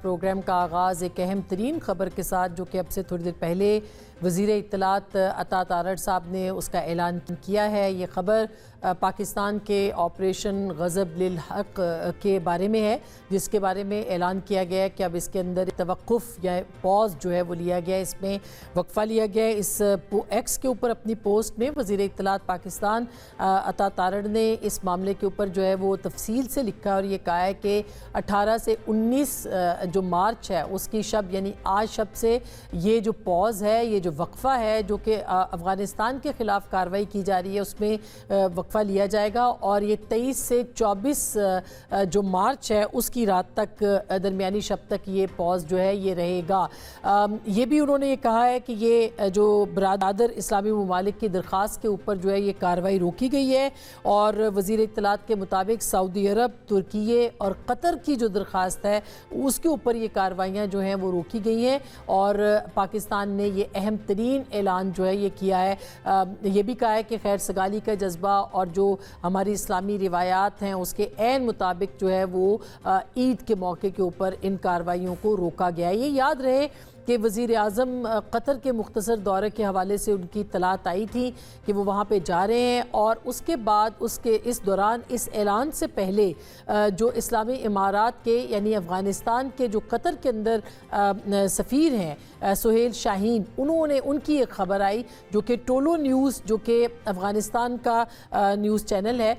Programme کا آغاز ایک اہم ترین خبر کے ساتھ جو کہ اب سے تھوڑی دیر پہلے وزیر اطلاعات عطا تارڑ صاحب نے اس کا اعلان کیا ہے۔ یہ خبر پاکستان کے آپریشن غضب للحق کے بارے میں ہے، جس کے بارے میں اعلان کیا گیا ہے کہ اب اس کے اندر توقف یا پاز جو ہے وہ لیا گیا ہے، اس میں وقفہ لیا گیا ہے۔ اس ایکس کے اوپر اپنی پوسٹ میں وزیر اطلاعات پاکستان عطا تارڑ نے اس معاملے کے اوپر جو ہے وہ تفصیل سے لکھا اور یہ کہا ہے کہ 18 سے 19 جو مارچ ہے اس کی شب یعنی آج شب سے یہ جو پاز ہے، یہ جو وقفہ ہے جو کہ افغانستان کے خلاف کارروائی کی جا رہی ہے، اس میں وقفہ لیا جائے گا اور یہ 23 سے 24 جو مارچ ہے اس کی رات تک درمیانی شب تک یہ پاز جو ہے یہ رہے گا۔ یہ بھی انہوں نے یہ کہا ہے کہ یہ جو برادر اسلامی ممالک کی درخواست کے اوپر جو ہے یہ کارروائی روکی گئی ہے اور وزیر اطلاعات کے مطابق سعودی عرب، ترکیے اور قطر کی جو درخواست ہے اس کے اوپر یہ کارروائیاں جو ہیں وہ روکی گئی ہیں اور پاکستان نے یہ اہم ترین اعلان جو ہے یہ کیا ہے۔ یہ بھی کہا ہے کہ خیر سگالی کا جذبہ اور جو ہماری اسلامی روایات ہیں اس کے عین مطابق جو ہے وہ عید کے موقع کے اوپر ان کارروائیوں کو روکا گیا ہے۔ یہ یاد رہے کہ وزیر اعظم قطر کے مختصر دورے کے حوالے سے ان کی اطلاعات آئی تھی کہ وہ وہاں پہ جا رہے ہیں اور اس کے بعد اس دوران اس اعلان سے پہلے جو اسلامی امارات کے یعنی افغانستان کے جو قطر کے اندر سفیر ہیں سہیل شاہین، ان کی ایک خبر آئی جو کہ ٹولو نیوز جو کہ افغانستان کا نیوز چینل ہے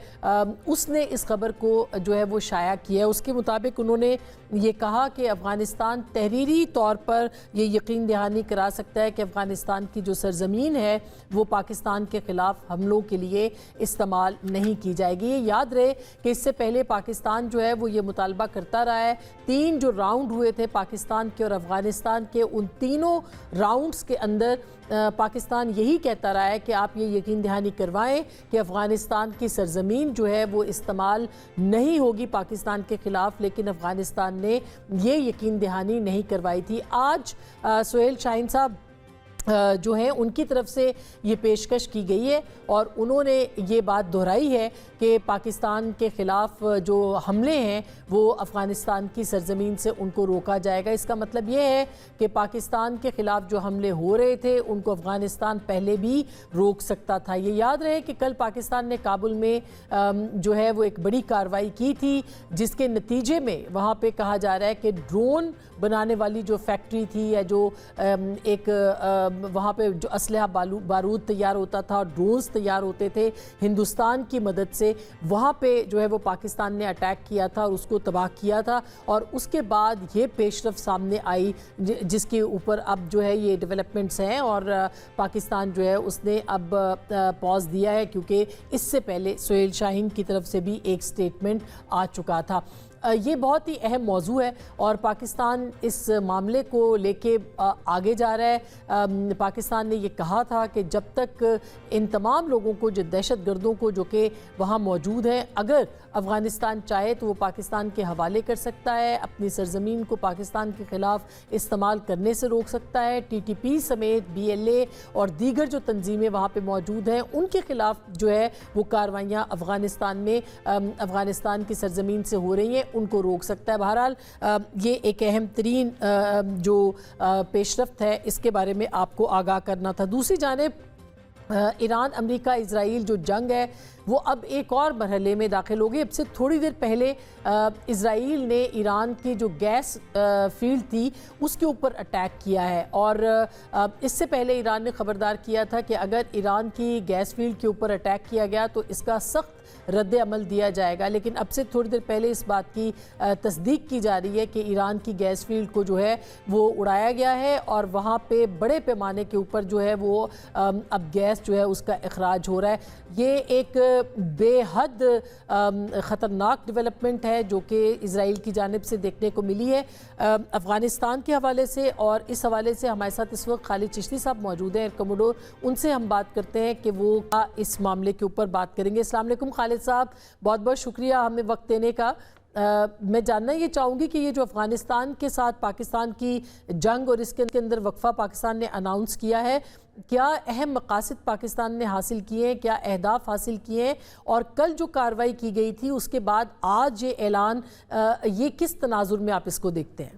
اس نے اس خبر کو جو ہے وہ شائع کیا ہے۔ اس کے مطابق انہوں نے یہ کہا کہ افغانستان تحریری طور پر یہ یقین دہانی کرا سکتا ہے کہ افغانستان کی جو سرزمین ہے وہ پاکستان کے خلاف حملوں کے لیے استعمال نہیں کی جائے گی۔ یہ یاد رہے کہ اس سے پہلے پاکستان جو ہے وہ یہ مطالبہ کرتا رہا ہے، 3 جو راؤنڈ ہوئے تھے پاکستان کے اور افغانستان کے، ان تینوں راؤنڈز کے اندر پاکستان یہی کہتا رہا ہے کہ آپ یہ یقین دہانی کروائیں کہ افغانستان کی سرزمین جو ہے وہ استعمال نہیں ہوگی پاکستان کے خلاف، لیکن افغانستان نے یہ یقین دہانی نہیں کروائی تھی۔ آج سہیل شاہین صاحب جو ہیں ان کی طرف سے یہ پیشکش کی گئی ہے اور انہوں نے یہ بات دہرائی ہے کہ پاکستان کے خلاف جو حملے ہیں وہ افغانستان کی سرزمین سے ان کو روکا جائے گا۔ اس کا مطلب یہ ہے کہ پاکستان کے خلاف جو حملے ہو رہے تھے ان کو افغانستان پہلے بھی روک سکتا تھا۔ یہ یاد رہے کہ کل پاکستان نے کابل میں جو ہے وہ ایک بڑی کارروائی کی تھی جس کے نتیجے میں وہاں پہ کہا جا رہا ہے کہ ڈرون بنانے والی جو فیکٹری تھی یا جو ایک وہاں پہ جو اسلحہ بارود تیار ہوتا تھا اور ڈرونز تیار ہوتے تھے ہندوستان کی مدد سے، وہاں پہ جو ہے وہ پاکستان نے اٹیک کیا تھا اور اس کو تباہ کیا تھا اور اس کے بعد یہ پیش رفت سامنے آئی جس کے اوپر اب جو ہے یہ ڈیولپمنٹس ہیں اور پاکستان جو ہے اس نے اب پاز دیا ہے کیونکہ اس سے پہلے سہیل شاہین کی طرف سے بھی ایک سٹیٹمنٹ آ چکا تھا۔ یہ بہت ہی اہم موضوع ہے اور پاکستان اس معاملے کو لے کے آگے جا رہا ہے۔ پاکستان نے یہ کہا تھا کہ جب تک ان تمام لوگوں کو جو دہشت گردوں کو جو کہ وہاں موجود ہیں اگر افغانستان چاہے تو وہ پاکستان کے حوالے کر سکتا ہے، اپنی سرزمین کو پاکستان کے خلاف استعمال کرنے سے روک سکتا ہے۔ ٹی ٹی پی سمیت BLA اور دیگر جو تنظیمیں وہاں پہ موجود ہیں ان کے خلاف جو ہے وہ کارروائیاں افغانستان میں افغانستان کی سرزمین سے ہو رہی ہیں ان کو روک سکتا ہے۔ بہرحال یہ ایک اہم ترین جو پیش رفت ہے اس کے بارے میں آپ کو آگاہ کرنا تھا۔ دوسری جانب ایران امریکہ اسرائیل جو جنگ ہے وہ اب ایک اور مرحلے میں داخل ہوگی۔ اب سے تھوڑی دیر پہلے اسرائیل نے ایران کی جو گیس فیلڈ تھی اس کے اوپر اٹیک کیا ہے اور اس سے پہلے ایران نے خبردار کیا تھا کہ اگر ایران کی گیس فیلڈ کے اوپر اٹیک کیا گیا تو اس کا سخت رد عمل دیا جائے گا، لیکن اب سے تھوڑی دیر پہلے اس بات کی تصدیق کی جا رہی ہے کہ ایران کی گیس فیلڈ کو جو ہے وہ اڑایا گیا ہے اور وہاں پہ بڑے پیمانے کے اوپر جو ہے وہ اب گیس جو ہے اس کا اخراج ہو رہا ہے۔ یہ ایک بے حد خطرناک ڈیولپمنٹ ہے جو کہ اسرائیل کی جانب سے دیکھنے کو ملی ہے افغانستان کے حوالے سے، اور اس حوالے سے ہمارے ساتھ اس وقت خالد چشتی صاحب موجود ہیں ایئر کموڈور، ان سے ہم بات کرتے ہیں کہ وہ اس معاملے کے اوپر بات کریں گے۔ السلام علیکم خالد صاحب، بہت بہت شکریہ ہمیں وقت دینے کا۔ میں جاننا یہ چاہوں گی کہ یہ جو افغانستان کے ساتھ پاکستان کی جنگ اور اس کے اندر وقفہ پاکستان نے اناؤنس کیا ہے، کیا اہم مقاصد پاکستان نے حاصل کیے ہیں، کیا اہداف حاصل کیے ہیں، اور کل جو کارروائی کی گئی تھی اس کے بعد آج یہ اعلان، یہ کس تناظر میں آپ اس کو دیکھتے ہیں؟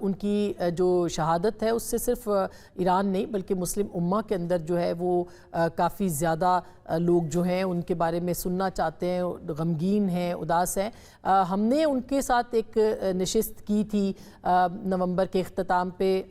ان کی جو شہادت ہے اس سے صرف ایران نہیں بلکہ مسلم امہ کے اندر جو ہے وہ کافی زیادہ لوگ جو ہیں ان کے بارے میں سننا چاہتے ہیں, غمگین ہیں, اداس ہیں. ہم نے ان کے ساتھ ایک نشست کی تھی نومبر کے اختتام پہ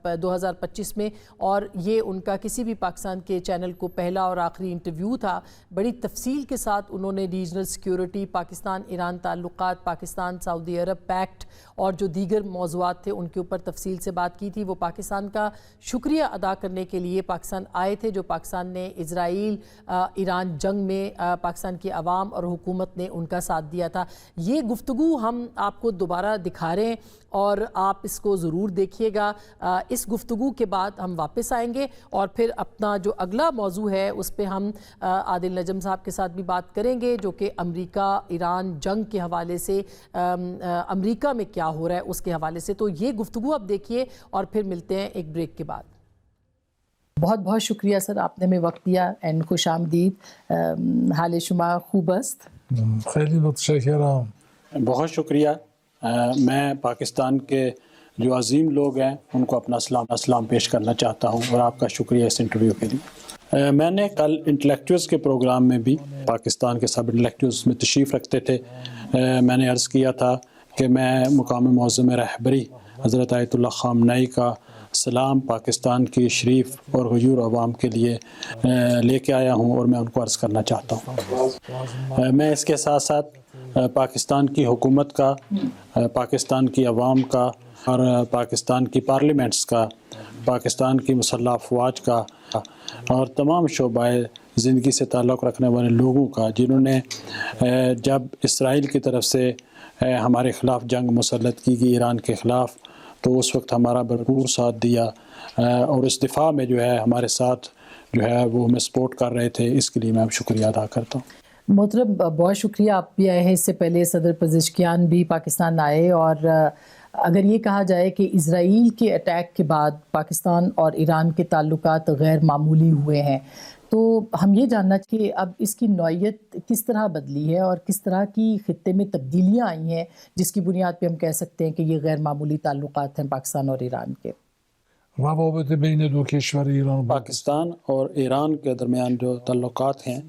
2025 میں, اور یہ ان کا کسی بھی پاکستان کے چینل کو پہلا اور آخری انٹرویو تھا. بڑی تفصیل کے ساتھ انہوں نے ریجنل سیکیورٹی, پاکستان ایران تعلقات, پاکستان سعودی عرب پیکٹ اور جو دیگر موضوعات تھے ان کے اوپر تفصیل سے بات کی تھی. وہ پاکستان کا شکریہ ادا کرنے کے لیے پاکستان آئے تھے, جو پاکستان نے اسرائیل ایران جنگ میں پاکستان کی عوام اور حکومت نے ان کا ساتھ دیا تھا. یہ گفتگو ہم آپ کو دوبارہ دکھا رہے ہیں اور آپ اس کو ضرور دیکھیے گا. اس گفتگو کے بعد ہم واپس آئیں گے اور پھر اپنا جو اگلا موضوع ہے اس پہ ہم عادل نجم صاحب کے ساتھ بھی بات کریں گے, جو کہ امریکہ ایران جنگ کے حوالے سے, امریکہ میں کیا ہو رہا ہے اس کے حوالے سے. تو یہ گفتگو آپ دیکھیے اور پھر ملتے ہیں ایک بریک کے بعد. بہت بہت شکریہ سر, آپ نے ہمیں وقت دیا اینڈ خوش آمدید. حال شما خوب است؟ خیلی متشکرم. بہت شکریہ. میں پاکستان کے جو عظیم لوگ ہیں ان کو اپنا اسلام پیش کرنا چاہتا ہوں اور آپ کا شکریہ اس انٹرویو کے لیے. میں نے کل انٹلیکچوئلز کے پروگرام میں بھی پاکستان کے سب انٹلیکچوئلز میں تشریف رکھتے تھے. میں نے عرض کیا تھا کہ میں مقام معظم رہبری حضرت آیت اللہ خامنئی کا سلام پاکستان کی شریف اور غیور عوام کے لیے لے کے آیا ہوں اور میں ان کو عرض کرنا چاہتا ہوں. میں اس کے ساتھ ساتھ پاکستان کی حکومت کا, پاکستان کی عوام کا اور پاکستان کی پارلیمنٹس کا, پاکستان کی مسلح افواج کا اور تمام شعبۂ زندگی سے تعلق رکھنے والے لوگوں کا, جنہوں نے جب اسرائیل کی طرف سے ہمارے خلاف جنگ مسلط کی گئی ایران کے خلاف, تو اس وقت ہمارا بھرپور ساتھ دیا اور اس دفاع میں جو ہے ہمارے ساتھ جو ہے وہ ہمیں سپورٹ کر رہے تھے. اس کے لیے میں شکریہ ادا کرتا ہوں. محترم بہت شکریہ, آپ بھی آئے ہیں. اس سے پہلے صدر پزشکیان بھی پاکستان آئے, اور اگر یہ کہا جائے کہ اسرائیل کے اٹیک کے بعد پاکستان اور ایران کے تعلقات غیر معمولی ہوئے ہیں, تو ہم یہ جاننا کہ اب اس کی نوعیت کس طرح بدلی ہے اور کس طرح کی خطے میں تبدیلیاں آئی ہیں جس کی بنیاد پہ ہم کہہ سکتے ہیں کہ یہ غیر معمولی تعلقات ہیں پاکستان اور ایران کے. روابط بین دو کشور ایران پاکستان اور ایران کے درمیان جو تعلقات ہیں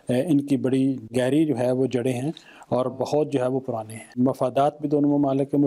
ان کی بڑی گہری جو ہے وہ جڑیں ہیں اور بہت جو ہے وہ پرانے ہیں. مفادات بھی دونوں ممالک کے